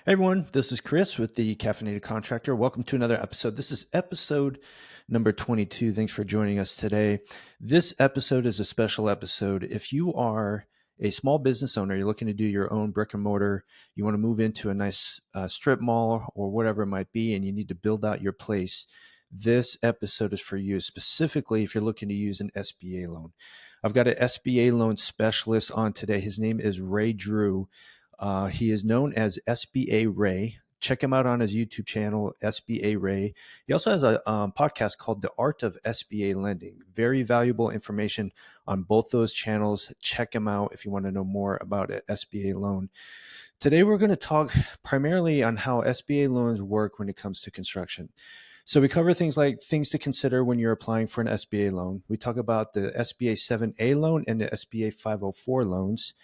Hey everyone, this is Chris with the Caffeinated Contractor. Welcome to another episode. This is episode number 22. Thanks for joining us today. This episode is a special episode. If you are a small business owner, you're looking to do your own brick and mortar, you want to move into a nice strip mall or whatever it might be, and you need to build out your place, this episode is for you, specifically if you're looking to use an SBA loan. I've got an SBA loan specialist on today. His name is Ray Drew. He is known as SBA Ray. Check him out on his YouTube channel, SBA Ray. He also has a podcast called The Art of SBA Lending. Very valuable information on both those channels. Check him out if you want to know more about an SBA loan. Today, we're going to talk primarily on how SBA loans work when it comes to construction. So we cover things like things to consider when you're applying for an SBA loan. We talk about the SBA 7A loan and the SBA 504 loans.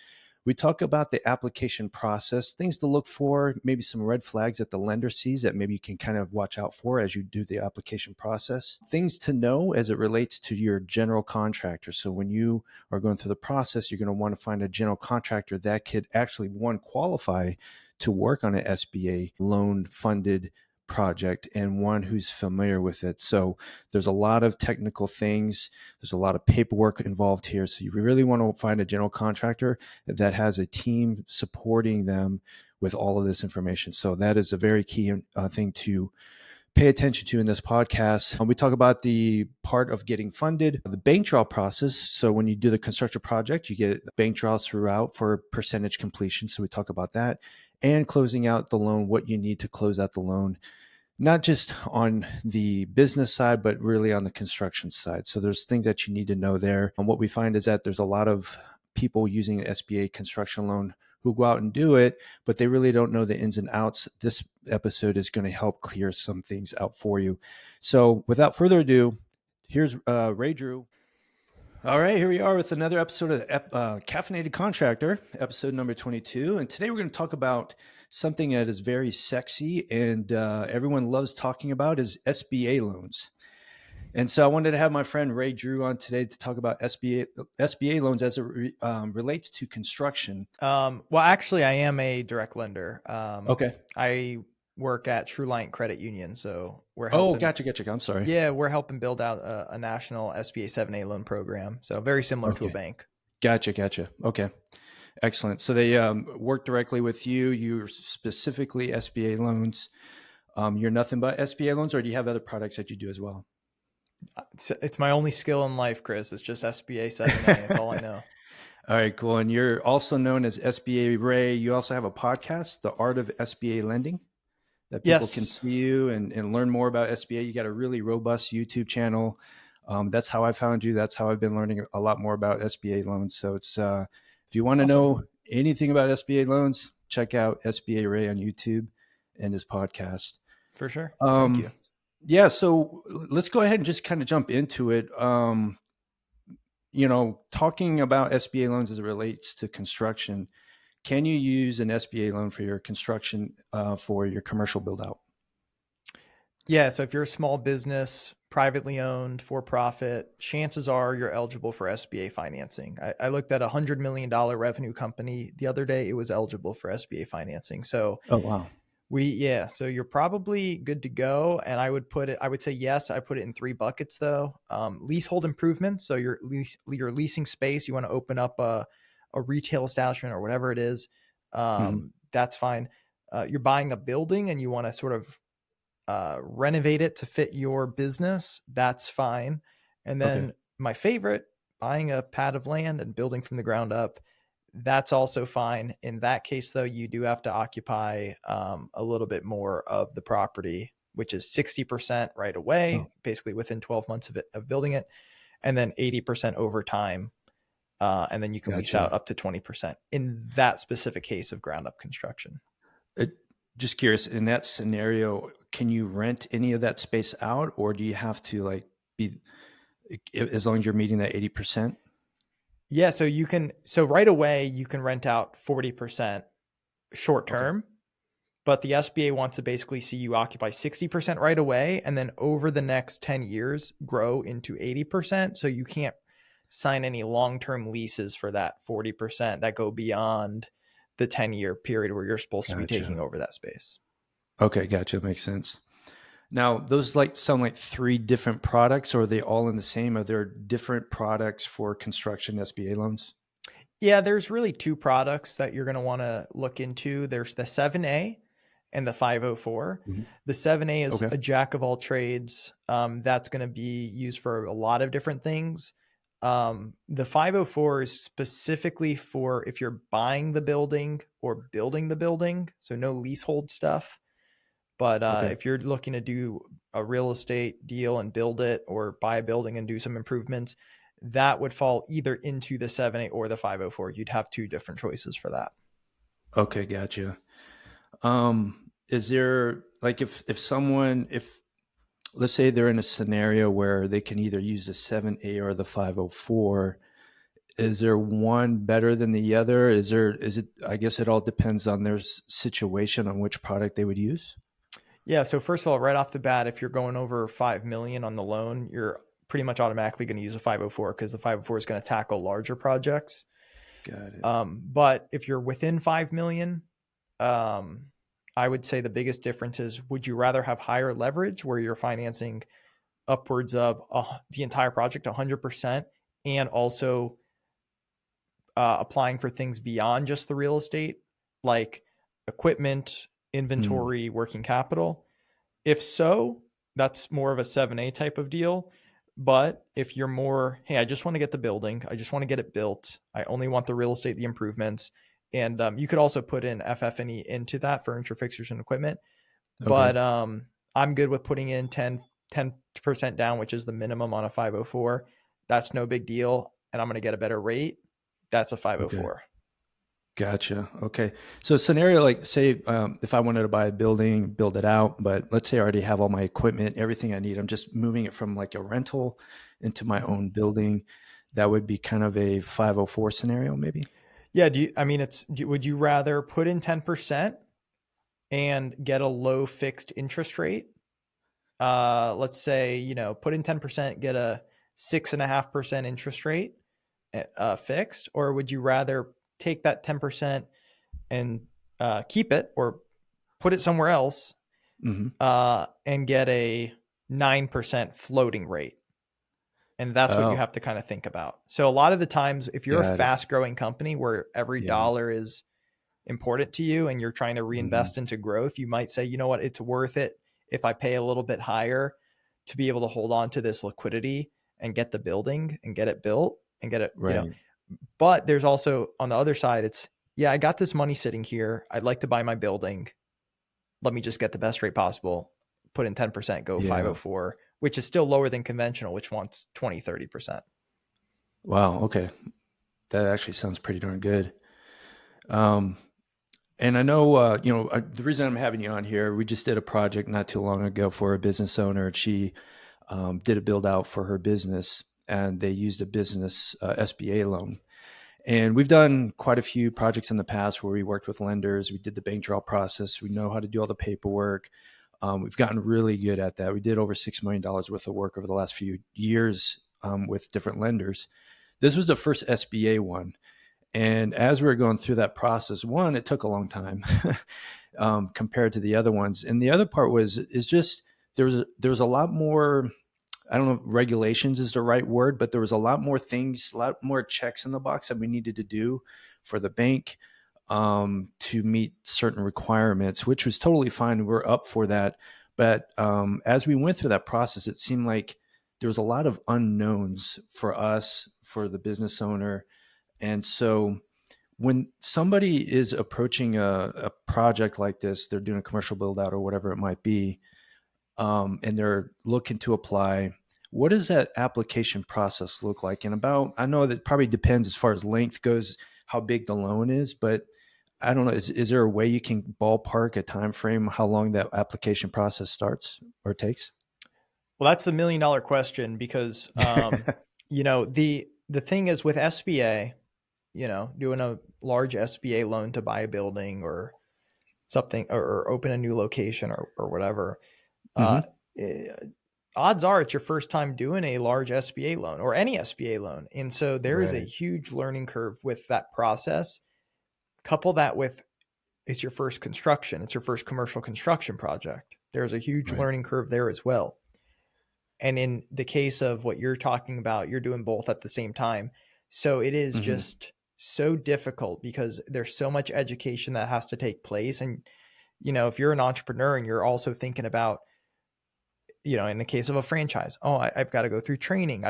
We talk about the application process, things to look for, maybe some red flags that the lender sees that maybe you can kind of watch out for as you do the application process. Things to know as it relates to your general contractor. So when you are going through the process, you're going to want to find a general contractor that could actually, one, qualify to work on an SBA loan funded project and one who's familiar with it. So there's a lot of technical things. There's a lot of paperwork involved here. So you really want to find a general contractor that has a team supporting them with all of this information. So that is a very key thing to pay attention to in this podcast. We talk about the part of getting funded, the bank draw process. So when you do the construction project, you get bank draws throughout for percentage completion. So we talk about that, and closing out the loan, what you need to close out the loan, not just on the business side, but really on the construction side. So there's things that you need to know there. And what we find is that there's a lot of people using an SBA construction loan who go out and do it, but they really don't know the ins and outs. This episode is going to help clear some things out for you. So without further ado, here's Ray Drew. All right, here we are with another episode of Caffeinated Contractor, episode number 22. And today we're going to talk about something that is very sexy and everyone loves talking about is SBA loans. And so I wanted to have my friend Ray Drew on today to talk about SBA loans as it relates to construction. Well, actually, I am a direct lender. Okay. I work at Trueliant Credit Union, so we're helping. Oh, gotcha. I'm sorry. Yeah, we're helping build out a national SBA 7A loan program. So very similar to a bank. Gotcha. Okay. Excellent. So they work directly with you. You're specifically SBA loans. You're nothing but SBA loans, or do you have other products that you do as well? It's my only skill in life, Chris. It's just SBA 7A. That's all I know. All right, cool. And you're also known as SBA Ray. You also have a podcast, The Art of SBA Lending, that people can see you and learn more about SBA. You got a really robust YouTube channel. That's how I found you. That's how I've been learning a lot more about SBA loans. So it's if you want to know anything about SBA loans, check out SBA Ray on YouTube and his podcast. For sure. Thank you. Yeah, so let's go ahead and just kind of jump into it. Talking about SBA loans as it relates to construction, can you use an SBA loan for your construction for your commercial build out? Yeah, so if you're a small business, privately owned, for profit, chances are you're eligible for SBA financing. I looked at a $100 million revenue company the other day. It was eligible for SBA financing. So, oh, wow. So you're probably good to go. And I would say yes. I put it in 3 buckets though. Leasehold improvements. So you're leasing space. You want to open up a retail establishment or whatever it is. That's fine. You're buying a building and you want to sort of renovate it to fit your business. That's fine. And then my favorite, buying a pad of land and building from the ground up. That's also fine. In that case, though, you do have to occupy a little bit more of the property, which is 60% right away, basically within 12 months of building it, and then 80% over time. And then you can lease out up to 20% in that specific case of ground up construction. Just curious, in that scenario, can you rent any of that space out, or do you have to be, as long as you're meeting that 80%? Yeah, so right away you can rent out 40% short term, but the SBA wants to basically see you occupy 60% right away, and then over the next 10 years grow into 80%. So you can't sign any long-term leases for that 40% that go beyond the 10-year period where you're supposed to be taking Gotcha. over that space. Okay, gotcha. Makes sense. Now, those like sound like three different products, or are they all in the same? Are there different products for construction SBA loans? Yeah, there's really two products that you're going to want to look into. There's the 7A and the 504. Mhm. The 7A is Okay. a jack of all trades. That's going to be used for a lot of different things. The 504 is specifically for if you're buying the building or building the building, so no leasehold stuff. But Okay. if you're looking to do a real estate deal and build it, or buy a building and do some improvements, that would fall either into the 7A or the 504. You'd have two different choices for that. Okay, gotcha. Is there like if someone if let's say they're in a scenario where they can either use the 7A or the 504, is there one better than the other? Is it I guess it all depends on their situation on which product they would use. Yeah. So first of all, right off the bat, if you're going over 5 million on the loan, you're pretty much automatically going to use a 504 because the 504 is going to tackle larger projects. Got it. But if you're within 5 million, um, I would say the biggest difference is, would you rather have higher leverage where you're financing upwards of the entire project 100%, and also applying for things beyond just the real estate, like equipment, Hmm. inventory, working capital? If so, that's more of a 7A type of deal. But if you're more, hey, I just want to get the building, I just want to get it built, I only want the real estate, the improvements, and you could also put in FF&E into that, furniture, fixtures, and equipment. Okay. But I'm good with putting in 10% down, which is the minimum on a 504. That's no big deal, and I'm going to get a better rate. That's a Okay. 504. Gotcha. Okay. So scenario like say if I wanted to buy a building, build it out, but let's say I already have all my equipment, everything I need. I'm just moving it from like a rental into my own building. That would be kind of a 504 scenario, maybe. Yeah. Would you rather put in 10% and get a low fixed interest rate? Let's say, put in 10%, get a 6.5% interest rate, fixed, or would you rather take that 10% and keep it, or put it somewhere else, Hmm. and get a 9% floating rate? And that's what you Oh, have to kind of think about. So a lot of the times, if you're a got it. fast growing company where every Yeah. dollar is important to you and you're trying to Hmm. reinvest into growth, you might say, you know what, it's worth it if I pay a little bit higher to be able to hold on to this liquidity and get the building and get it built and get it. Right. But there's also on the other side, it's, yeah, I got this money sitting here. I'd like to buy my building. Let me just get the best rate possible. Put in 10%, go Yeah. 504, which is still lower than conventional, which wants 20, 30%. Wow. Okay. That actually sounds pretty darn good. Um, And I know, the reason I'm having you on here, we just did a project not too long ago for a business owner. She did a build out for her business, and they used a business SBA loan. And we've done quite a few projects in the past where we worked with lenders. We did the bank draw process. We know how to do all the paperwork. We've gotten really good at that. We did over $6 million worth of work over the last few years with different lenders. This was the first SBA one. And as we were going through that process, one, it took a long time compared to the other ones. And the other part is just there was a lot more. I don't know if regulations is the right word, but there was a lot more things, a lot more checks in the box that we needed to do for the bank to meet certain requirements, which was totally fine. We're up for that. But as we went through that process, it seemed like there was a lot of unknowns for us, for the business owner, and so when somebody is approaching a project like this, they're doing a commercial build out or whatever it might be, and they're looking to apply. What does that application process look like? And about, I know that probably depends as far as length goes, how big the loan is, but I don't know. Is there a way you can ballpark a time frame how long that application process starts or takes? Well, that's the $1 million question because, the thing is with SBA, doing a large SBA loan to buy a building or something, or open a new location, or whatever, uh, Hmm. eh, odds are it's your first time doing a large SBA loan or any SBA loan. And so there is a Right. huge learning curve with that process. Couple that with it's your first construction, it's your first commercial construction project. There's a huge Right. learning curve there as well. And in the case of what you're talking about, you're doing both at the same time. So it is Hmm. just so difficult because there's so much education that has to take place. And, if you're an entrepreneur and you're also thinking about, in the case of a franchise, oh, I've got to go through training.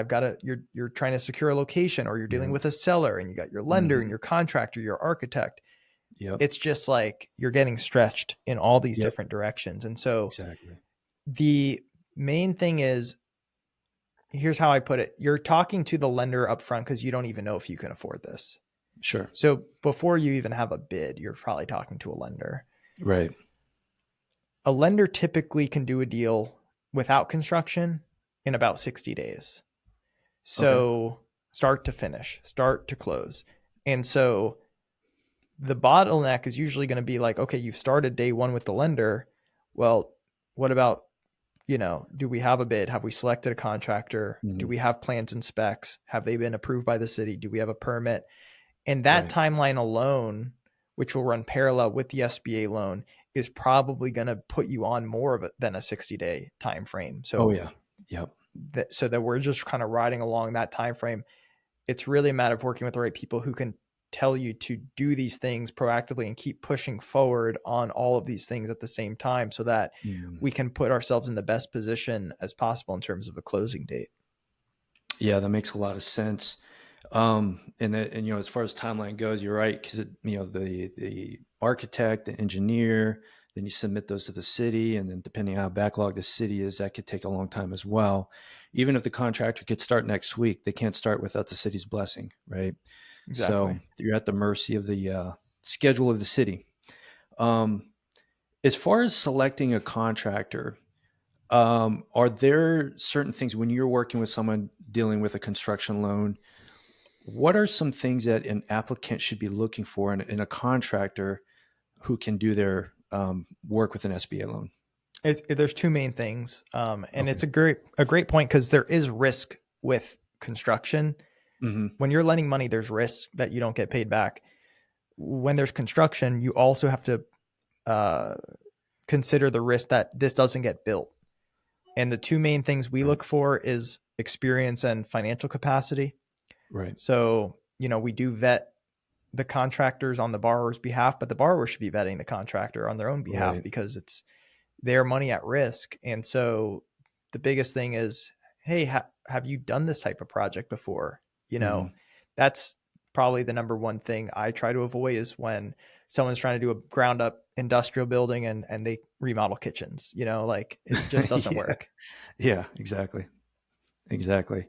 You're trying to secure a location, or you're dealing Yeah. with a seller and you got your lender and Hmm. your contractor, your architect. Yep. It's just like you're getting stretched in all these Yep. different directions. And so Exactly. the main thing is, here's how I put it. You're talking to the lender up front because you don't even know if you can afford this. Sure. So before you even have a bid, you're probably talking to a lender. Right. A lender typically can do a deal without construction in about 60 days. Okay. So start to finish, start to close. And so the bottleneck is usually going to be like, okay, you've started day one with the lender. Well, what about, do we have a bid? Have we selected a contractor? Do Hmm. we have plans and specs? Have they been approved by the city? Do we have a permit? And that Right. timeline alone, which will run parallel with the SBA loan, is probably going to put you on more of it than a 60-day time frame. Oh So yeah. Yep. that we're just kind of riding along that time frame. It's really a matter of working with the right people who can tell you to do these things proactively and keep pushing forward on all of these things at the same time so that Mm. we can put ourselves in the best position as possible in terms of a closing date. Yeah, that makes a lot of sense. And as far as timeline goes, you're right because the architect, the engineer, then you submit those to the city, and then depending on how backlogged the city is, that could take a long time as well. Even if the contractor could start next week, they can't start without the city's blessing, right? So Exactly. you're at the mercy of the schedule of the city. Um, as far as selecting a contractor, are there certain things when you're working with someone dealing with a construction loan? What are some things that an applicant should be looking for in a contractor who can do their work with an SBA loan? There's two main things, and Okay. it's a great point because there is risk with construction. Hmm. When you're lending money, there's risk that you don't get paid back. When there's construction, you also have to uh, consider the risk that this doesn't get built. And the two main things we Right. look for is experience and financial capacity. Right. So, we do vet the contractors on the borrower's behalf, but the borrower should be vetting the contractor on their own behalf Right. because it's their money at risk. And so the biggest thing is, hey, have you done this type of project before? You know, Hmm. that's probably the number one thing I try to avoid is when someone's trying to do a ground up industrial building and they remodel kitchens, like it just doesn't Yeah. work. Yeah. Exactly. Exactly.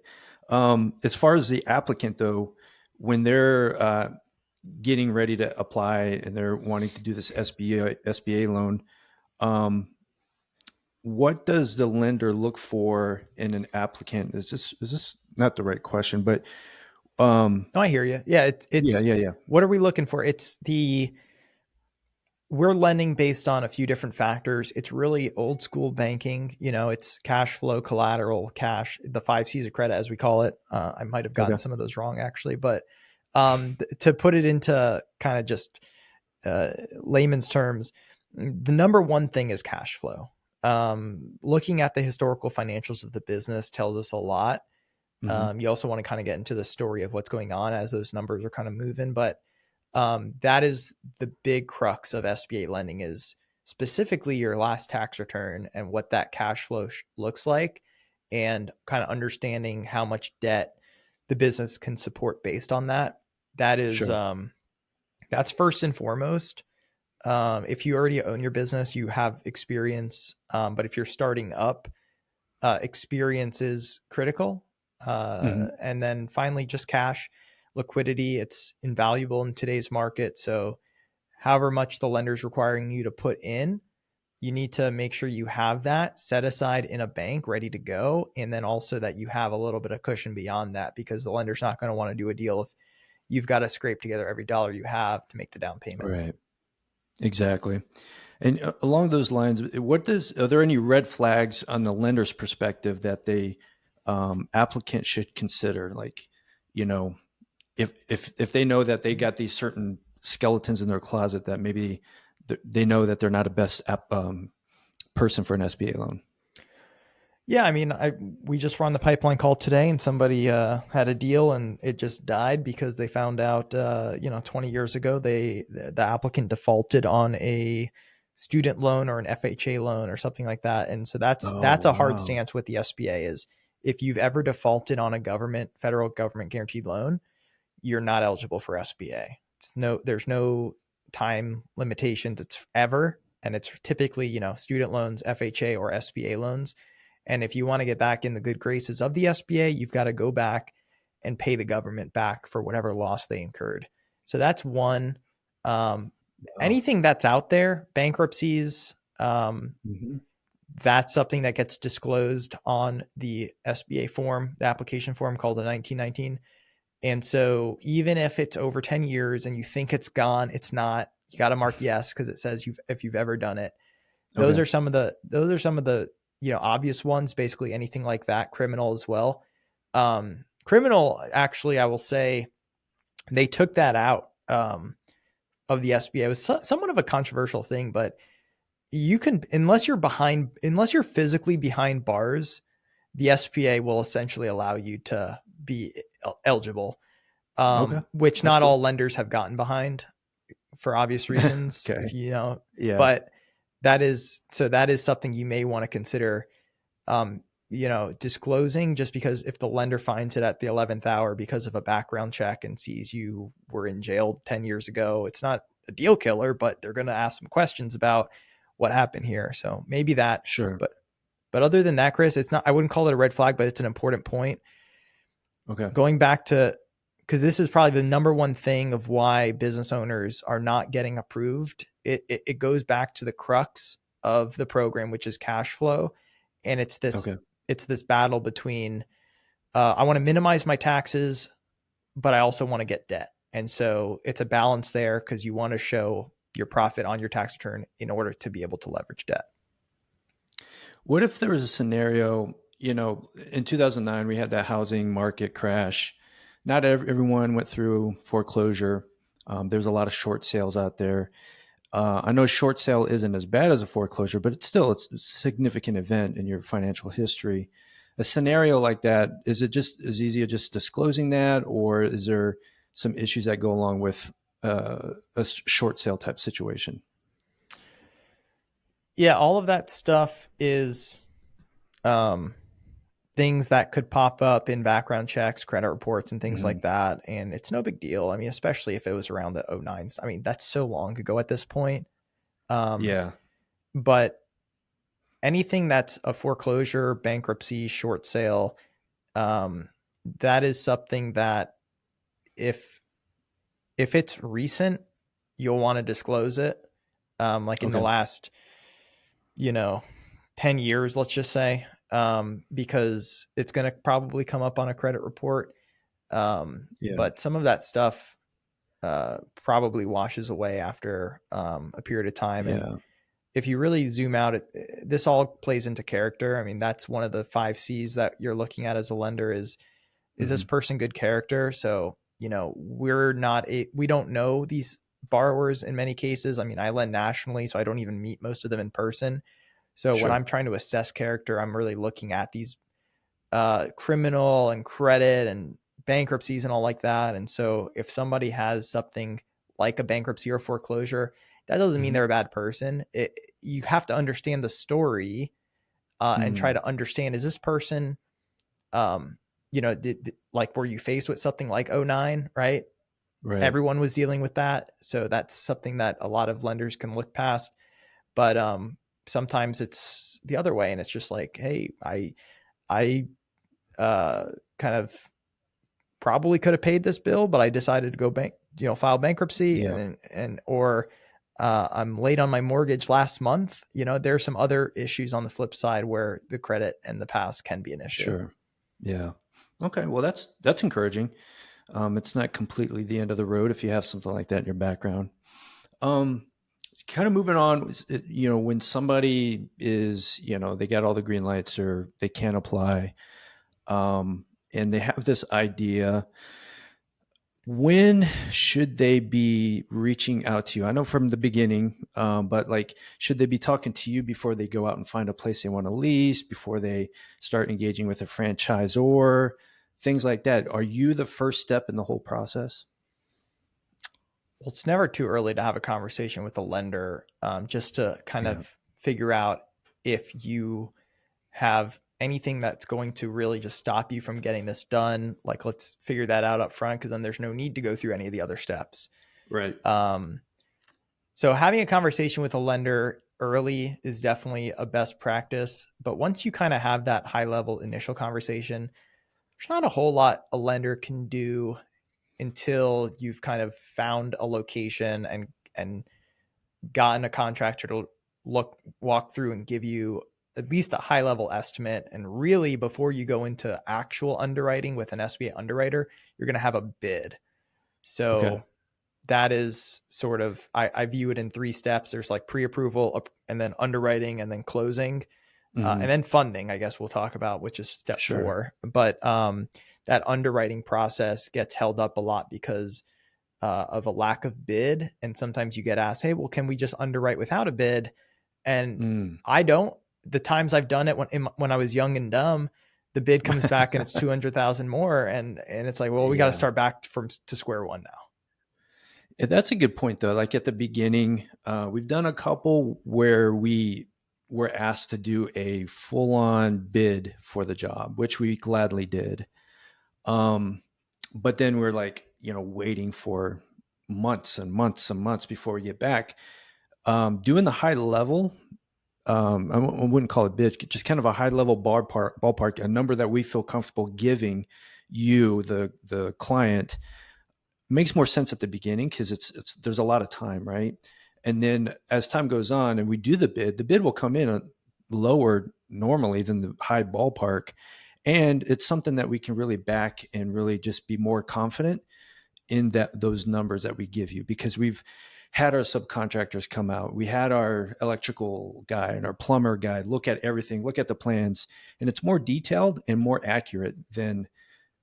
As far as the applicant, though, when they're getting ready to apply and they're wanting to do this SBA loan, um, what does the lender look for in an applicant? Is this not the right question? But No, I hear you. Yeah, yeah, it's yeah, yeah. what are we looking for? We're lending based on a few different factors. It's really old school banking. It's cash flow, collateral, cash, the 5 C's of credit, as we call it. I might have gotten Okay. some of those wrong actually, but to put it into kind of just layman's terms, the number one thing is cash flow. Looking at the historical financials of the business tells us a lot. Hmm. You also want to kind of get into the story of what's going on as those numbers are kind of moving, but that is the big crux of SBA lending is specifically your last tax return and what that cash flow looks like, and kind of understanding how much debt the business can support based on that. That is Sure. that's first and foremost. If you already own your business, you have experience, but if you're starting up, experience is critical. Hmm. And then finally, just cash liquidity. It's invaluable in today's market. So, however much the lender's requiring you to put in, you need to make sure you have that set aside in a bank ready to go. And then also that you have a little bit of cushion beyond that because the lender's not going to want to do a deal if you've got to scrape together every dollar you have to make the down payment. Right. Exactly. And along those lines, are there any red flags on the lender's perspective that the applicant should consider? Like, you know, if they know that they got these certain skeletons in their closet that maybe they know that they're not a best person for an SBA loan. Yeah, I mean, we just were on the pipeline call today, and somebody had a deal, and it just died because they found out, 20 years ago, the applicant defaulted on a student loan or an FHA loan or something like that, and so Oh, that's a hard wow. stance with the SBA. Is if you've ever defaulted on a federal government guaranteed loan, you're not eligible for SBA. There's no time limitations. It's ever, and it's typically, student loans, FHA or SBA loans. And if you want to get back in the good graces of the SBA, you've got to go back and pay the government back for whatever loss they incurred. So that's one. Wow. Anything that's out there, bankruptcies, Hmm. that's something that gets disclosed on the SBA form, the application form called a 1919. And so even if it's over 10 years and you think it's gone, it's not. You got to mark yes because it says if you've ever done it. Those Okay. are some of the obvious ones. Basically anything like that, criminal as well. Criminal, actually, I will say they took that out of the SBA. It was somewhat of a controversial thing, but you can, unless you're physically behind bars, the SBA will essentially allow you to be eligible, Okay. which That's not good. all lenders have gotten behind for obvious reasons. Okay. Yeah. But that is something you may want to consider, disclosing, just because if the lender finds it at the 11th hour because of a background check and sees you were in jail 10 years ago, it's not a deal killer, but they're going to ask some questions about what happened here. So maybe that, Sure. but other than that, Chris, it's not, I wouldn't call it a red flag, but it's an important point. Okay. Going back to, because this is probably the number one thing of why business owners are not getting approved. It goes back to the crux of the program, which is cash flow. And Okay. it's this battle between, I want to minimize my taxes, but I also want to get debt. And so it's a balance there because you want to show your profit on your tax return in order to be able to leverage debt. What if there was a scenario, in 2009, we had that housing market crash. Not everyone went through foreclosure. There's a lot of short sales out there. I know short sale isn't as bad as a foreclosure, but it's a significant event in your financial history. A scenario like that, is it just as easy as just disclosing that, or is there some issues that go along with a short sale type situation? Yeah, all of that stuff is um, things that could pop up in background checks, credit reports, and things Hmm. like that. And it's no big deal. I mean, especially if it was around the '09s. I mean, that's so long ago at this point. Um, Yeah. but anything that's a foreclosure, bankruptcy, short sale, um, that is something that if it's recent, you'll want to disclose it. Like in the Okay. last, you know, 10 years, let's just say, because it's going to probably come up on a credit report. Yeah. But some of that stuff probably washes away after a period of time. And Yeah. if you really zoom out, this all plays into character. I mean, that's one of the 5 C's that you're looking at as a lender is this Hmm. person good character? So, we don't know these borrowers in many cases. I mean, I lend nationally, so I don't even meet most of them in person. So when Sure. I'm trying to assess character, I'm really looking at these criminal and credit and bankruptcies and all like that. And so if somebody has something like a bankruptcy or foreclosure, that doesn't mean Hmm. they're a bad person. You have to understand the story and try Mm. to understand, is this person, like, were you faced with something like '09, right? Right. Everyone was dealing with that. So that's something that a lot of lenders can look past. But sometimes it's the other way. And it's just like, hey, I kind of probably could have paid this bill, but I decided to file bankruptcy, Yeah. or I'm late on my mortgage last month. There's some other issues on the flip side where the credit and the past can be an issue. Sure. Yeah. Okay. Well, that's encouraging. It's not completely the end of the road if you have something like that in your background. Um, Kind of moving on, when somebody is, they got all the green lights or they can apply, and they have this idea. When should they be reaching out to you? I know from the beginning, but like, should they be talking to you before they go out and find a place they want to lease, before they start engaging with a franchisor, things like that? Are you the first step in the whole process? Well, it's never too early to have a conversation with a lender, just to kind Yeah. of figure out if you have anything that's going to really just stop you from getting this done. Like, let's figure that out up front, because then there's no need to go through any of the other steps. Right. Um, so having a conversation with a lender early is definitely a best practice. But once you kind of have that high level initial conversation, there's not a whole lot a lender can do until you've kind of found a location and gotten a contractor to walk through and give you at least a high level estimate. And really, before you go into actual underwriting with an SBA underwriter, you're going to have a bid. Okay. So that is sort of, I view it in three steps. There's like pre-approval, and then underwriting, and then closing, Hmm. and then funding, I guess we'll talk about, which is step Sure. 4. But that underwriting process gets held up a lot because of a lack of bid. And sometimes you get asked, hey, well, can we just underwrite without a bid? And Mm. I don't. The times I've done it when I was young and dumb, the bid comes back and it's 200,000 more. And it's like, well, we got to Yeah. start back to square one now. Yeah, that's a good point, though. Like at the beginning, we've done a couple where we were asked to do a full on bid for the job, which we gladly did. Um, but then we're like, waiting for months and months and months before we get back. Doing the high level, I wouldn't call it bid, just kind of a high level ballpark, a number that we feel comfortable giving you, the client, makes more sense at the beginning because it's there's a lot of time, right? And then as time goes on and we do the bid will come in lower normally than the high ballpark, and it's something that we can really back and really just be more confident in that those numbers that we give you, because we've had our subcontractors come out, we had our electrical guy and our plumber guy look at everything, look at the plans, and it's more detailed and more accurate than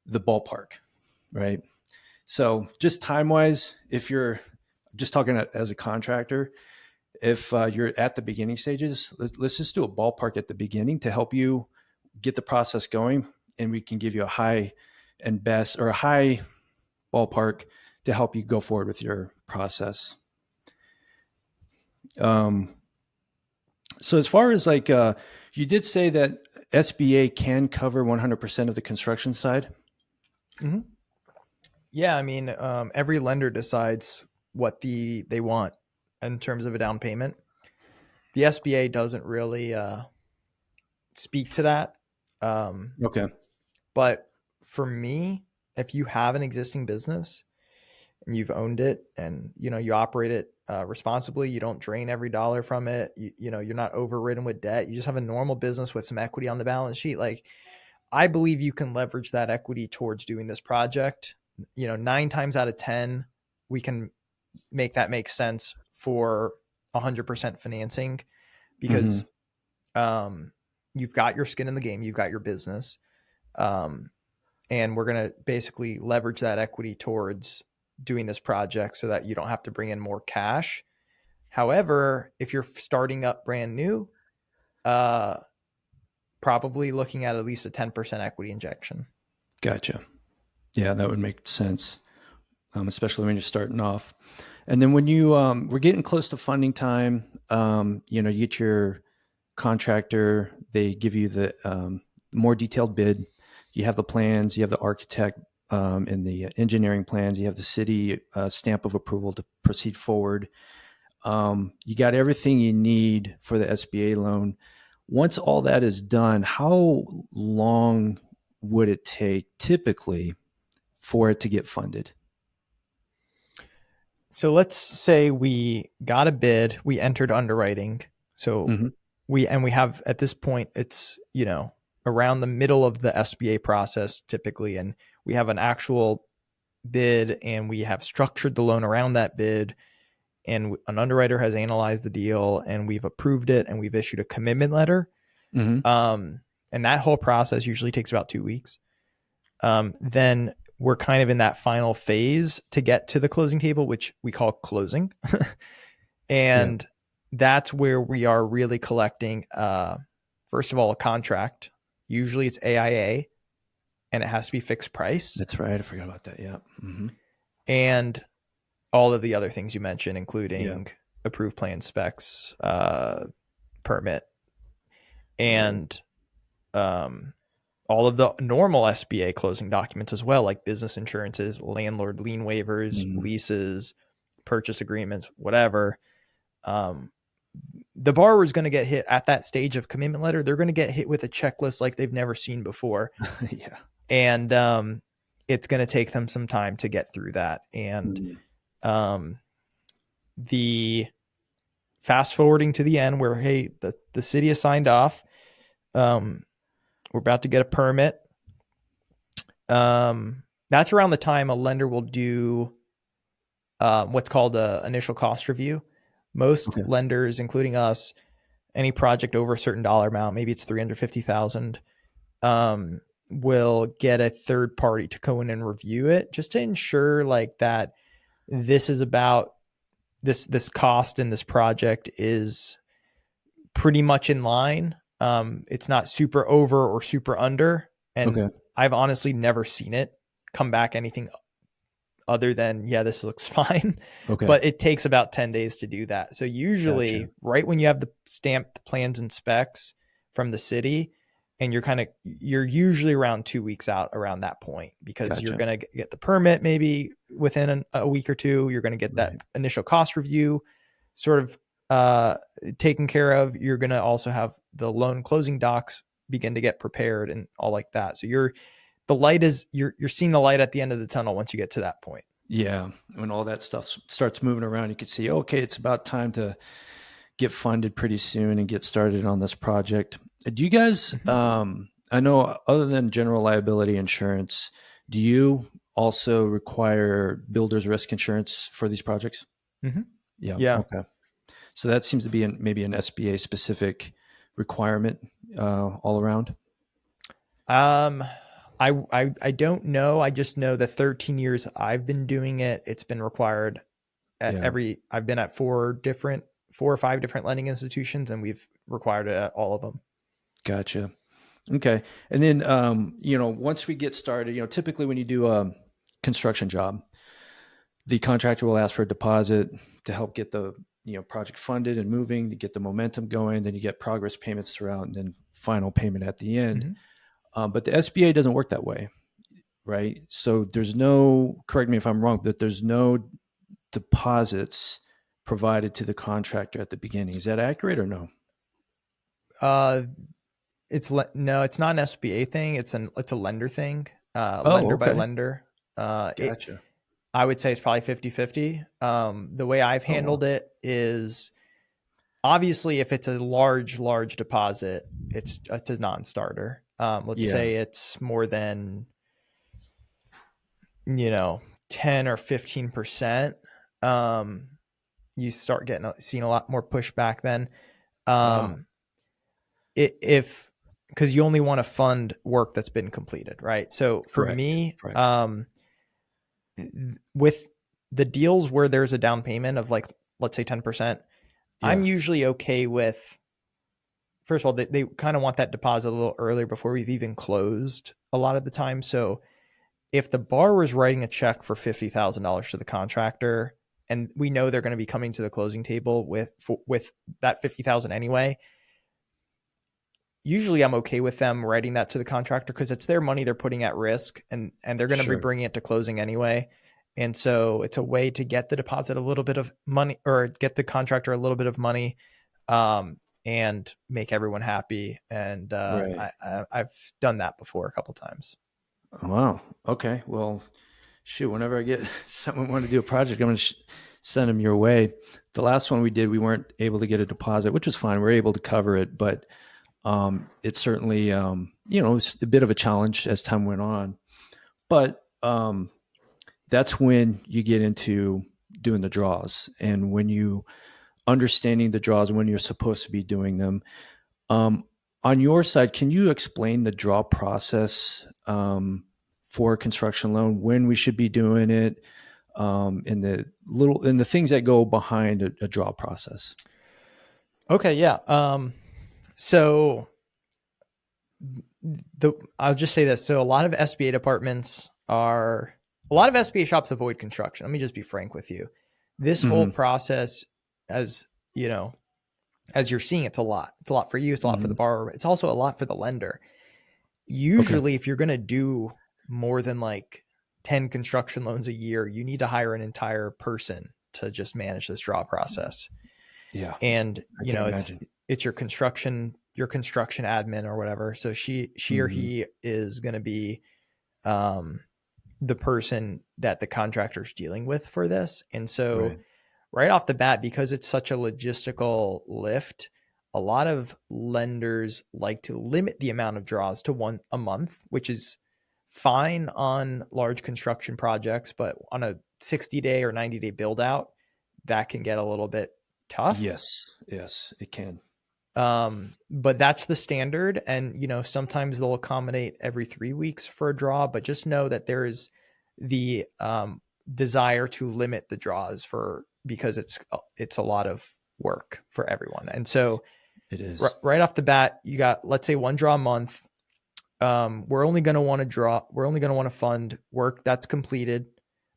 the ballpark, right? So just time wise, if you're just talking as a contractor, if you're at the beginning stages, let's just do a ballpark at the beginning to help you get the process going, and we can give you a high and best, or a high ballpark, to help you go forward with your process. Um, so as far as like, you did say that SBA can cover 100% of the construction side. Mm-hmm. Yeah, I mean, every lender decides what they want in terms of a down payment. The SBA doesn't really speak to that. Um, Okay. but for me, if you have an existing business and you've owned it, and you operate it responsibly, you don't drain every dollar from it, you're not overridden with debt, you just have a normal business with some equity on the balance sheet, like, I believe you can leverage that equity towards doing this project. 9 times out of 10, we can make that make sense for 100% financing, Mm-hmm. because um, you've got your skin in the game, you've got your business, um, and we're going to basically leverage that equity towards doing this project so that you don't have to bring in more cash. However, if you're starting up brand new, uh, probably looking at least a 10% equity injection. Gotcha. Yeah, that would make sense, especially when you're starting off. And then when we're getting close to funding time, you get your contractor, they give you the more detailed bid. You have the plans, you have the architect, and the engineering plans, you have the city stamp of approval to proceed forward. You got everything you need for the SBA loan. Once all that is done, how long would it take typically for it to get funded? So let's say we got a bid, we entered underwriting. So Mm-hmm. we have, at this point, it's, around the middle of the SBA process typically, and we have an actual bid, and we have structured the loan around that bid, and an underwriter has analyzed the deal, and we've approved it, and we've issued a commitment letter. Mm-hmm. And that whole process usually takes about 2 weeks. Then we're kind of in that final phase to get to the closing table, which we call closing. Yeah. And that's where we are really collecting, first of all, a contract. Usually it's AIA and it has to be fixed price. That's right. I forgot about that. Yeah. And all of the other things you mentioned, Yeah. including approved plan specs, permit, Right. and all of the normal SBA closing documents as well, like business insurances, landlord lien waivers, Mhm. leases, purchase agreements, whatever. Um, the borrower is going to get hit at that stage of commitment letter. They're going to get hit with a checklist like they've never seen before. Yeah. And it's going to take them some time to get through that. And Mhm. um, the fast forwarding to the end where, hey, the city has signed off. We're about to get a permit. That's around the time a lender will do what's called a initial cost review. Most Okay. lenders, including us, any project over a certain dollar amount, maybe it's 350,000, will get a third party to go in and review it just to ensure like that this is about this cost in this project is pretty much in line. It's not super over or super under. And Okay. I've honestly never seen it come back anything other than, yeah, this looks fine. Okay. But it takes about 10 days to do that. So usually, Gotcha. right when you have the stamped plans and specs from the city, and you're usually around 2 weeks out around that point because you're Gotcha. going to get the permit maybe within a week or two. You're going to get that Right. initial cost review sort of taken care of. You're going to also have the loan closing docs begin to get prepared and all like that. So you're seeing the light at the end of the tunnel once you get to that point. Yeah. When all that stuff starts moving around, you can see, okay, it's about time to get funded pretty soon and get started on this project. Do you guys, Mm-hmm. I know other than general liability insurance, do you also require builder's risk insurance for these projects? Mm-hmm. Yeah. Yeah. Okay. So that seems to be maybe an SBA specific requirement all around. Um, I don't know. I just know the 13 years I've been doing it, it's been required at Yeah. I've been at four or five different lending institutions, and we've required it at all of them. Gotcha. Okay. And then, once we get started, typically when you do a construction job, the contractor will ask for a deposit to help get the, project funded and moving to get the momentum going. Then you get progress payments throughout and then final payment at the end. Mm-hmm. But the SBA doesn't work that way, right? So there's no, correct me if I'm wrong, but there's no deposits provided to the contractor at the beginning. Is that accurate or no? Uh, no, it's not an SBA thing. It's a lender thing. Oh, Lender by okay. lender. It Gotcha. I would say it's probably 50-50. The way I've Oh, wow. handled it is obviously if it's a large deposit, it's a non-starter. Let's Yeah. say it's more than, you know, 10 or 15%. Um, you start seeing a lot more pushback then. Wow. Um, if because you only want to fund work that's been completed, right? So for Correct. me, Correct. with the deals where there's a down payment of like, let's say 10%, I'm Yeah. usually okay with, first of all, they kind of want that deposit a little earlier before we've even closed a lot of the time. So if the borrower is writing a check for $50,000 to the contractor, and we know they're going to be coming to the closing table with that 50,000 anyway, usually I'm okay with them writing that to the contractor because it's their money they're putting at risk, and they're going to be Sure. bringing it to closing anyway. And so it's a way to get the deposit a little bit of money, or get the contractor a little bit of money, and make everyone happy. And Right. I've done that before a couple times. Wow. Okay. Well, shoot, whenever I get someone want to do a project, I'm going to send them your way. The last one we did, we weren't able to get a deposit, which was fine. We were able to cover it, but it certainly, it was a bit of a challenge as time went on. But that's when you get into doing the draws, and when you understanding the draws and when you're supposed to be doing them. Um, on your side, can you explain the draw process for a construction loan, when we should be doing it, and the things that go behind a draw process. Okay, yeah. So I'll just say this. So a lot of SBA shops avoid construction. Let me just be frank with you. This whole Mm-hmm. process, as you know, as you're seeing, it's a lot. It's a lot for you. It's a lot for the borrower. It's also a lot for the lender. Usually, if you're going to do more than like 10 construction loans a year, you need to hire an entire person to just manage this draw process. Yeah. And I can imagine. it's your construction admin or whatever. So she or he is going to be the person that the contractor's dealing with for this. And so right off the bat, because it's such a logistical lift, a lot of lenders like to limit the amount of draws to one a month, which is fine on large construction projects, but on a 60-day or 90-day build out, that can get a little bit tough. Yes, it can. But that's the standard. And, sometimes they'll accommodate every 3 weeks for a draw, but just know that there is the desire to limit the draws because it's a lot of work for everyone. And so it is right off the bat, you got, let's say, one draw a month. We're only going to want to fund work that's completed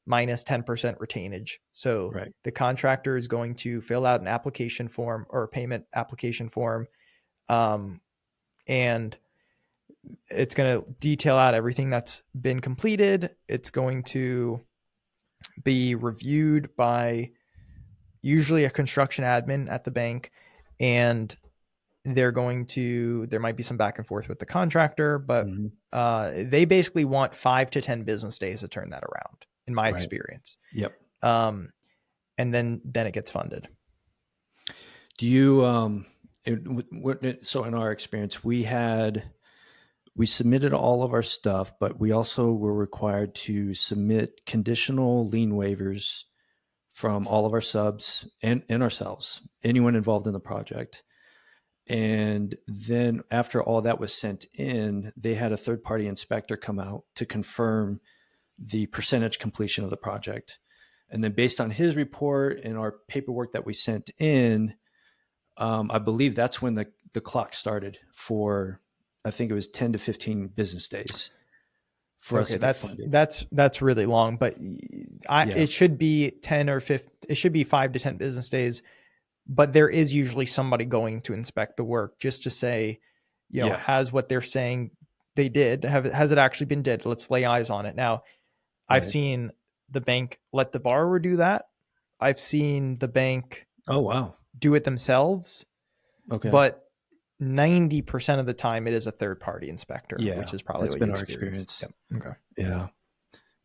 minus 10% retainage. So the contractor is going to fill out an application form or a payment application form. And it's going to detail out everything that's been completed. It's going to be reviewed by usually a construction admin at the bank, and there might be some back and forth with the contractor, but they basically want 5 to 10 business days to turn that around, in my experience. Yep. And then it gets funded. Do you, so in our experience, we submitted all of our stuff, but we also were required to submit conditional lien waivers from all of our subs and ourselves, anyone involved in the project. And then after all that was sent in, they had a third-party inspector come out to confirm the percentage completion of the project. And then based on his report and our paperwork that we sent in, I believe that's when the clock started for, I think it was 10 to 15 business days for us to get funded. That's really long, but it should be 10 or 15, it should be 5 to 10 business days. But there is usually somebody going to inspect the work just to say, has what they're saying they did, has it actually been did? Let's lay eyes on it. Now, I've seen the bank let the borrower do that. I've seen the bank do it themselves. Okay. But 90% of the time it is a third-party inspector, which is probably that's been our experience. Yep. Okay. Yeah.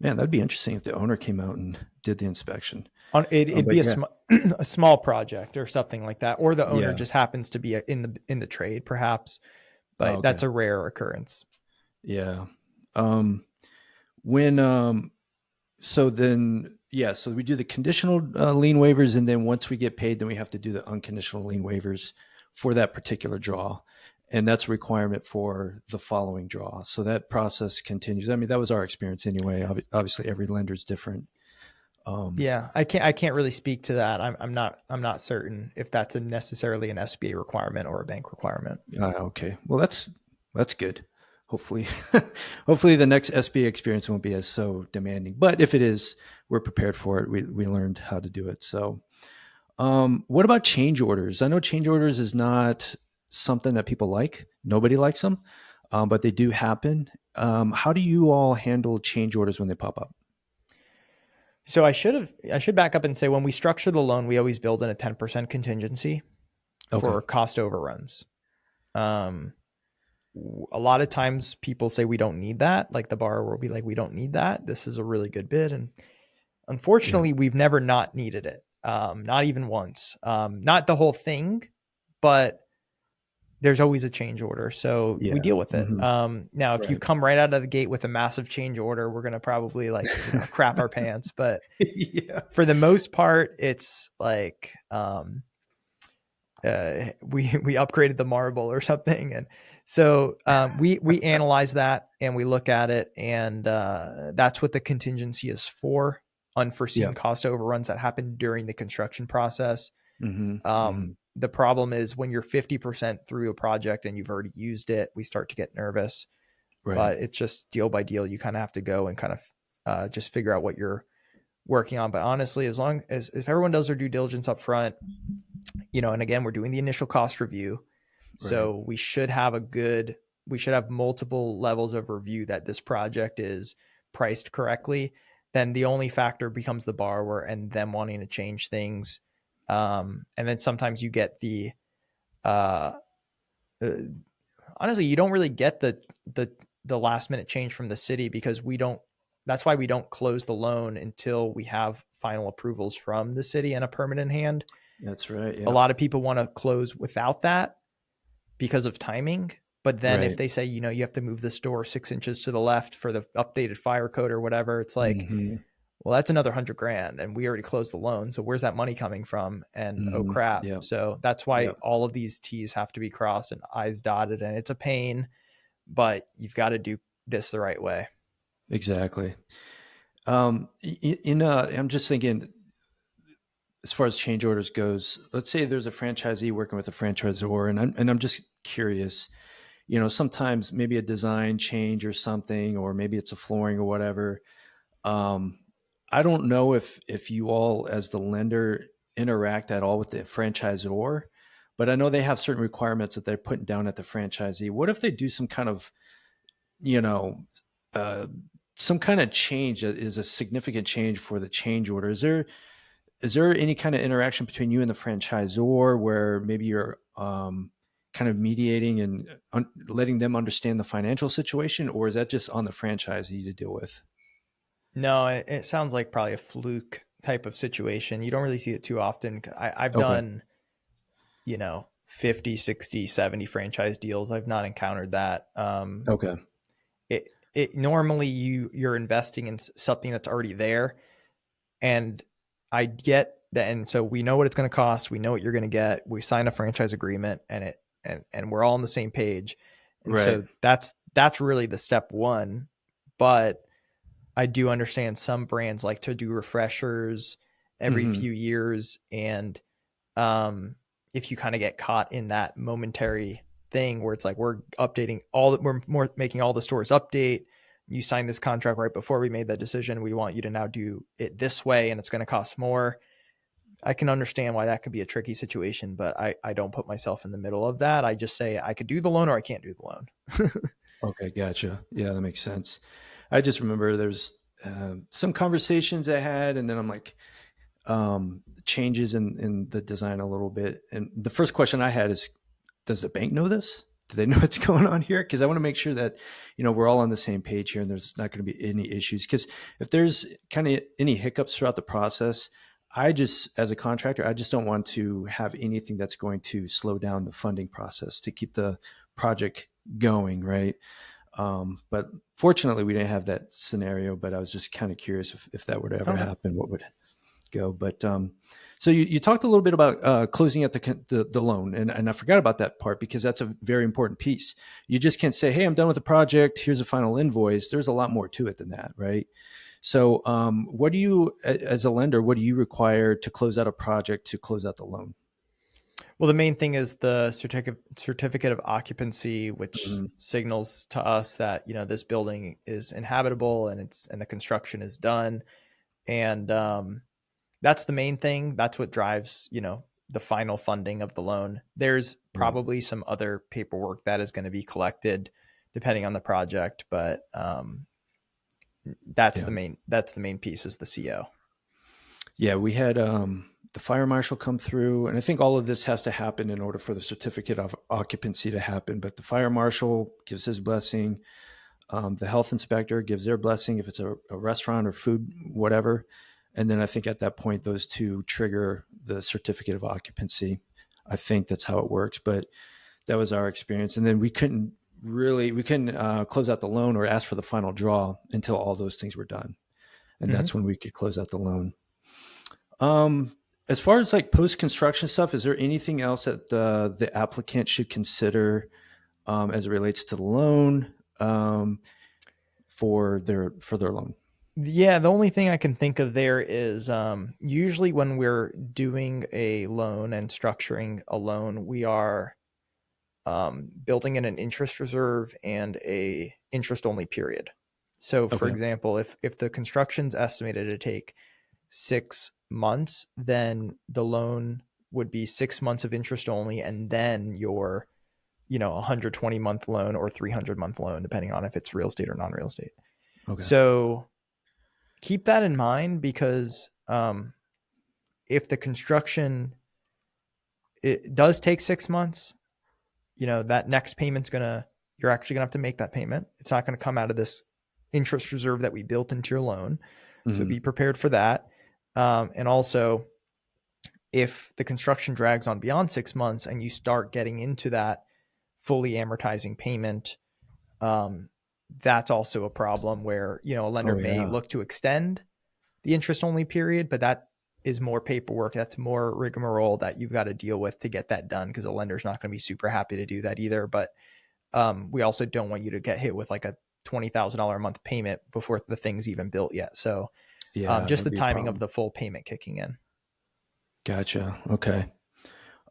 Man, that'd be interesting if the owner came out and did the inspection. It'd be a small project or something like that, or the owner just happens to be in the trade, perhaps. But that's a rare occurrence. Yeah. So we do the conditional lien waivers, and then once we get paid, then we have to do the unconditional lien waivers for that particular draw. And that's a requirement for the following draw. So that process continues. I mean, that was our experience anyway. Obviously, every lender is different. I can't really speak to that. I'm not certain if that's necessarily an SBA requirement or a bank requirement. Okay. Well, that's good. Hopefully the next SBA experience won't be as so demanding. But if it is, we're prepared for it. We learned how to do it. So, what about change orders? I know change orders is not something that people like. Nobody likes them, but they do happen. How do you all handle change orders when they pop up? So I should back up and say, when we structure the loan, we always build in a 10% contingency for cost overruns. A lot of times people say we don't need that. Like the borrower will be like, we don't need that. This is a really good bid. And unfortunately, we've never not needed it. Not even once. Not the whole thing, but there's always a change order. So we deal with it. Now, if you come right out of the gate with a massive change order, we're going to probably crap our pants. But for the most part, it's like we upgraded the marble or something. And So we analyze that and we look at it, and that's what the contingency is for: Yeah. unforeseen cost overruns that happen during the construction process. Hmm. Hmm. The problem is when you're 50% through a project and you've already used it, we start to get nervous. Right. But it's just deal by deal. You kind of have to go and kind of just figure out what you're working on. But honestly, as long as if everyone does their due diligence up front, and again, we're doing the initial cost review. Right. So we should have multiple levels of review that this project is priced correctly. Then the only factor becomes the borrower and them wanting to change things. And then sometimes you get uh, uh, honestly, you don't really get the last minute change from the city because we don't. That's why we don't close the loan until we have final approvals from the city and a permit in hand. That's right. A Yeah. lot of people want to close without that because of timing. But then if Right. they say, you have to move the store 6 inches to the left for the updated fire code or whatever, it's like, Hmm. well, that's another 100 grand and we already closed the loan. So where's that money coming from? And oh Hmm. crap. Yeah. So that's Yeah. why all of these T's have to be crossed and I's dotted, and it's a pain, but you've got to do this the right way. Exactly. I'm just thinking, as far as change orders goes, let's say there's a franchisee working with a franchisor, and I'm just curious. Sometimes maybe a design change or something, or maybe it's a flooring or whatever. Um, I don't know if you all, as the lender, interact at all with the franchisor, but I know they have certain requirements that they're putting down at the franchisee. What if they do some kind of, you know, uh, some kind of change that is a significant change for the change order? Is there any kind of interaction between you and the franchisor where maybe you're kind of mediating and letting them understand the financial situation, or is that just on the franchisee to deal with? No, it sounds like probably a fluke type of situation. You don't really see it too often. I've Okay. done, 50, 60, 70 franchise deals. I've not encountered that. Okay. It normally you're investing in something that's already there, and I get that, and so we know what it's going to cost, we know what you're going to get, we sign a franchise agreement, and we're all on the same page, and Right. so that's really the step one. But I do understand some brands like to do refreshers every Hmm. few years, and um, if you kind of get caught in that momentary thing where it's like we're updating all that, we're more making all the stores update. You signed this contract right before we made that decision. We want you to now do it this way, and it's going to cost more. I can understand why that could be a tricky situation, but I don't put myself in the middle of that. I just say I could do the loan or I can't do the loan. Okay. Gotcha. Yeah, that makes sense. I just remember there's some conversations I had, and then I'm like, changes in the design a little bit. And the first question I had is, does the bank know this? Do they know what's going on here? Because I want to make sure that we're all on the same page here, and there's not going to be any issues. Because if there's kind of any hiccups throughout the process, I just, as a contractor, I just don't want to have anything that's going to slow down the funding process to keep the project going, right? But fortunately, we didn't have that scenario. But I was just kind of curious if that were to ever Okay. happen, what would go. But so you talked a little bit about closing out the loan, and I forgot about that part because that's a very important piece. You just can't say, "Hey, I'm done with the project. Here's a final invoice." There's a lot more to it than that, right? So, what do you, as a lender, what do you require to close out a project to close out the loan? Well, the main thing is the certificate of occupancy, which Hmm. signals to us that this building is inhabitable and the construction is done. And that's the main thing. That's what drives the final funding of the loan. There's Right. probably some other paperwork that is going to be collected depending on the project, but Yeah. that's the main piece is the CO. Yeah, we had the fire marshal come through, and I think all of this has to happen in order for the certificate of occupancy to happen. But the fire marshal gives his blessing. The health inspector gives their blessing if it's a restaurant or food, whatever. And then I think at that point, those two trigger the certificate of occupancy. I think that's how it works. But that was our experience. And then we couldn't close out the loan or ask for the final draw until all those things were done. And Mm-hmm. that's when we could close out the loan. Um, as far as like post construction stuff, is there anything else that the applicant should consider as it relates to the loan for their loan? Yeah, the only thing I can think of there is usually when we're doing a loan and structuring a loan, we are building in an interest reserve and a interest only period. So, for Okay. example, if the construction's estimated to take 6 months, then the loan would be 6 months of interest only, and then your 120-month loan or 300-month loan, depending on if it's real estate or non-real estate. Okay. So keep that in mind because if the construction it does take 6 months, that next payment's you're actually gonna have to make that payment. It's not gonna come out of this interest reserve that we built into your loan. So Hmm. be prepared for that. And also, if the construction drags on beyond 6 months and you start getting into that fully amortizing payment, that's also a problem where a lender Oh may yeah. look to extend the interest only period, but that is more paperwork. That's more rigmarole that you've got to deal with to get that done because a lender's not going to be super happy to do that either. But we also don't want you to get hit with like a $20,000 a month payment before the thing's even built yet. So Yeah, just that'd the be a timing of problem. the full payment kicking in. Gotcha. Okay.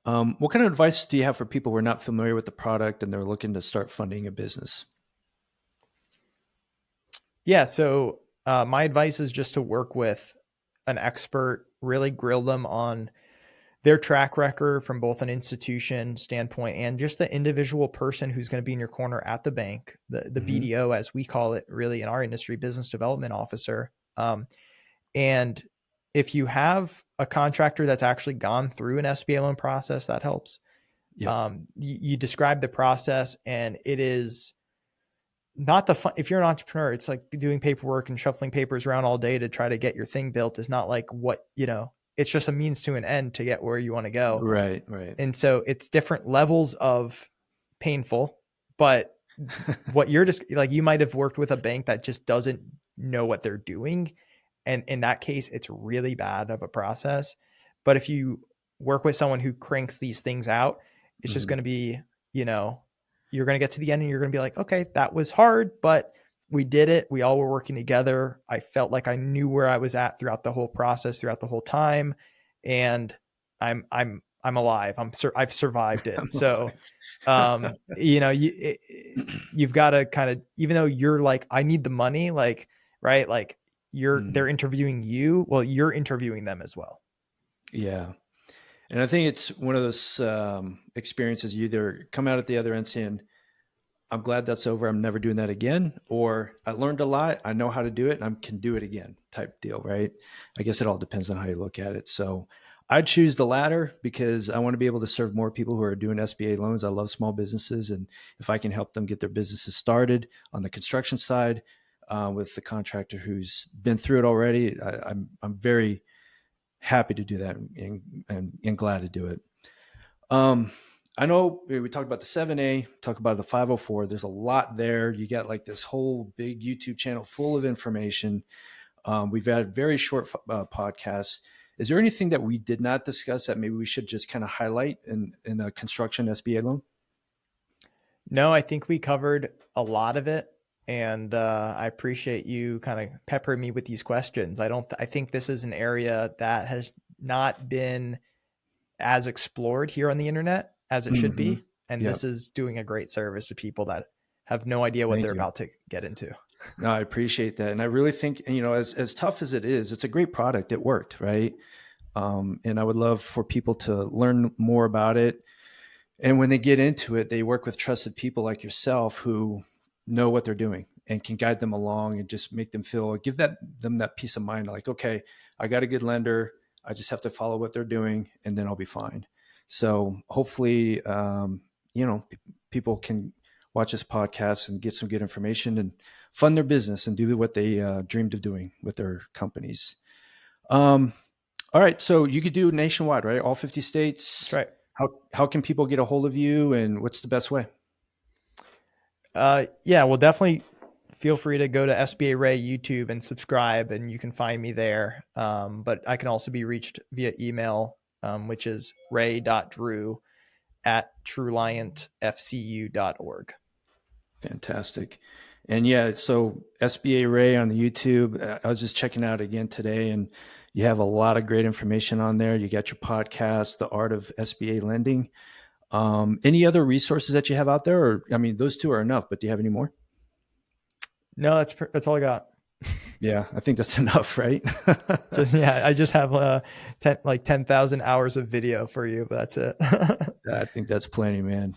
What kind of advice do you have for people who are not familiar with the product and they're looking to start funding a business? Yeah. So my advice is just to work with an expert, really grill them on their track record from both an institution standpoint and just the individual person who's going to be in your corner at the bank, the Hmm. BDO, as we call it, really in our industry, business development officer. And if you have a contractor that's actually gone through an SBA loan process, that helps. Yep. You describe the process, and it is not the fun. If you're an entrepreneur, it's like doing paperwork and shuffling papers around all day to try to get your thing built is not like it's just a means to an end to get where you want to go. Right. Right. And so it's different levels of painful, but what you're just like, you might have worked with a bank that just doesn't know what they're doing. And in that case, it's really bad of a process. But if you work with someone who cranks these things out, it's just Hmm. going to be, you know, you're going to get to the end and you're going to be like, okay, that was hard, but we did it. We all were working together. I felt like I knew where I was at throughout the whole process, throughout the whole time. And I'm alive. I've survived it. I'm So, alive. you've got to kind of, even though you're like, I need the money, like, right. Like they're Mm, interviewing you. Well, you're interviewing them as well. yeah. And I think it's one of those experiences you either come out at the other end saying, I'm glad that's over. I'm never doing that again. Or I learned a lot. I know how to do it and I can do it again type deal, right? I guess it all depends on how you look at it. So I choose the latter because I want to be able to serve more people who are doing SBA loans. I love small businesses. And if I can help them get their businesses started on the construction side with the contractor who's been through it already, I'm very happy to do that and glad to do it. Um, I know we talked about the 7A, talk about the 504. There's a lot there. You got like this whole big YouTube channel full of information. We've had very short podcasts. Is there anything that we did not discuss that maybe we should just kind of highlight in a construction SBA loan? No, I think we covered a lot of it. And I appreciate you kind of peppering me with these questions. I think this is an area that has not been as explored here on the internet as it should Mm-hmm. be. And Yeah. this is doing a great service to people that have no idea what Thank they're you. about to get into. No, I appreciate that. And I really think, as tough as it is, it's a great product. It worked, right? And I would love for people to learn more about it. And when they get into it, they work with trusted people like yourself who know what they're doing and can guide them along and just make them give them that peace of mind. Like, okay, I got a good lender. I just have to follow what they're doing and then I'll be fine. So hopefully, people can watch this podcast and get some good information and fund their business and do what they dreamed of doing with their companies. Um, all right. So you could do nationwide, right? All 50 That's states. right. How can people get a hold of you and what's the best way? Yeah, well, definitely feel free to go to SBA Ray YouTube and subscribe, and you can find me there. But I can also be reached via email, which is ray.drew at trueliantfcu.org. Fantastic. And yeah, so SBA Ray on the YouTube, I was just checking out again today, and you have a lot of great information on there. You got your podcast, The Art of SBA Lending. Any other resources that you have out there? Or, I mean, those two are enough, but do you have any more? No, that's all I got. Yeah, I think that's enough, right? I just have 10,000 hours of video for you, but that's it. I think that's plenty, man.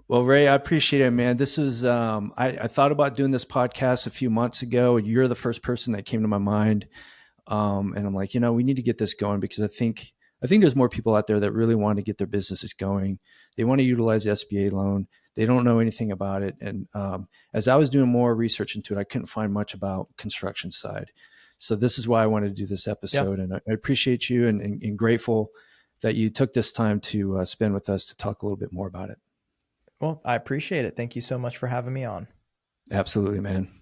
Well, Ray, I appreciate it, man. This is I thought about doing this podcast a few months ago. You're the first person that came to my mind. And I'm like, we need to get this going, because I think there's more people out there that really want to get their businesses going. They want to utilize the SBA loan. They don't know anything about it. And as I was doing more research into it, I couldn't find much about construction side. So this is why I wanted to do this episode. Yeah. And I appreciate you and grateful that you took this time to spend with us to talk a little bit more about it. Well, I appreciate it. Thank you so much for having me on. Absolutely, man.